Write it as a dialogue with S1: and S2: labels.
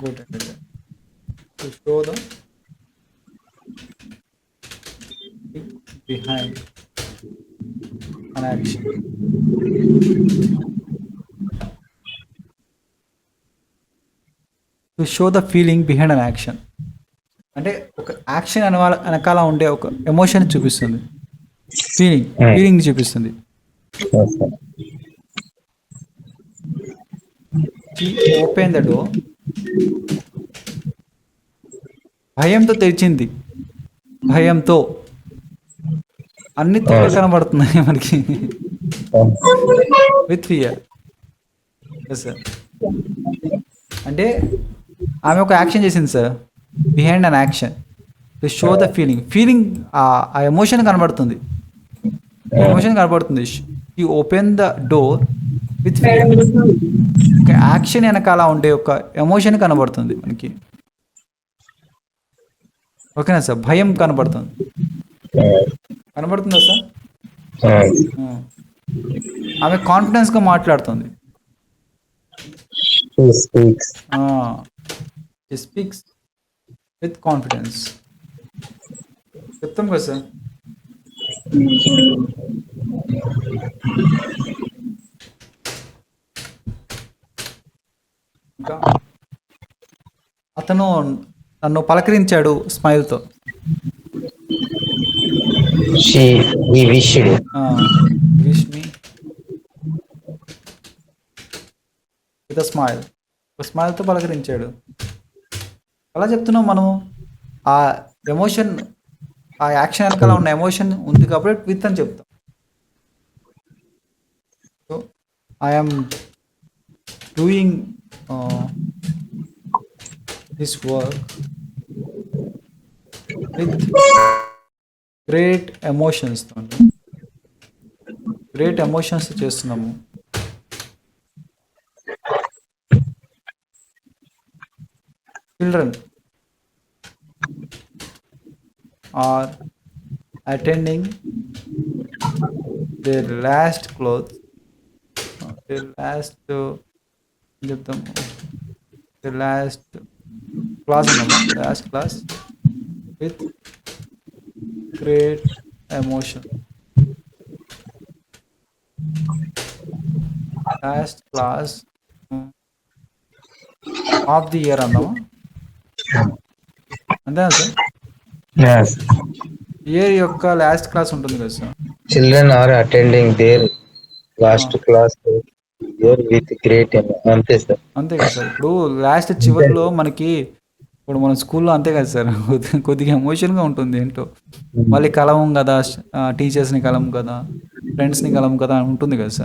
S1: ఇంకోటేంటంటే to show the behind an action. To show the feeling behind an action అంటే ఒక action అనే వాళ్ళ వెనకాల ఉండే ఒక ఎమోషన్ చూపిస్తుంది. ఫీలింగ్ ఫీలింగ్ చూపిస్తుంది. She open the door. భయంతో తెరిచింది. భయంతో అన్ని తోలు కనబడుతున్నాయి మనకి. With fear. సార్ అంటే ఆమె ఒక యాక్షన్ చేసింది sir. Behind an action to show the feeling. Feeling ఆ ఎమోషన్ కనబడుతుంది. ఎమోషన్ కనబడుతుంది. ఈ open the door with fear. ఒక యాక్షన్ వెనకాల ఉండే ఒక ఎమోషన్ కనబడుతుంది మనకి. ఓకేనా సార్? భయం కనబడుతుంది. కనబడుతుందా సార్? ఆమె కాన్ఫిడెన్స్గా మాట్లాడుతుంది. Speaks with confidence. చెప్తాం కదా సార్. ఇంకా అతను నన్ను పలకరించాడు స్మైల్తో. Wish me with smile. ఒక స్మైల్తో పలకరించాడు. అలా చెప్తున్నాం మనము. ఆ ఎమోషన్, ఆ యాక్షన్ వెనకాల ఉన్న ఎమోషన్ ఉంది కాబట్టి విత్ అని చెప్తాం. So I'm doing this work with great ఎమోషన్స్తో. గ్రేట్ ఎమోషన్స్ చేస్తున్నాము. Children are attending their last clothes, their last class with great emotion. Last class of the year అన్నామా? అంతేనా సార్? ఇయర్ యొక్క లాస్ట్ క్లాస్ ఉంటుంది కదా sir.
S2: Children are attending their last class with great. అంతే sir.
S1: అంతే కదా sir. ఇప్పుడు last చివరిలో మనకి ఇప్పుడు మన స్కూల్లో అంతే కదా సార్, కొద్దిగా ఎమోషన్గా ఉంటుంది. ఏంటో మళ్ళీ కలవం కదా, టీచర్స్ని కలవం కదా, ఫ్రెండ్స్ని కలవం కదా ఉంటుంది కదా సార్.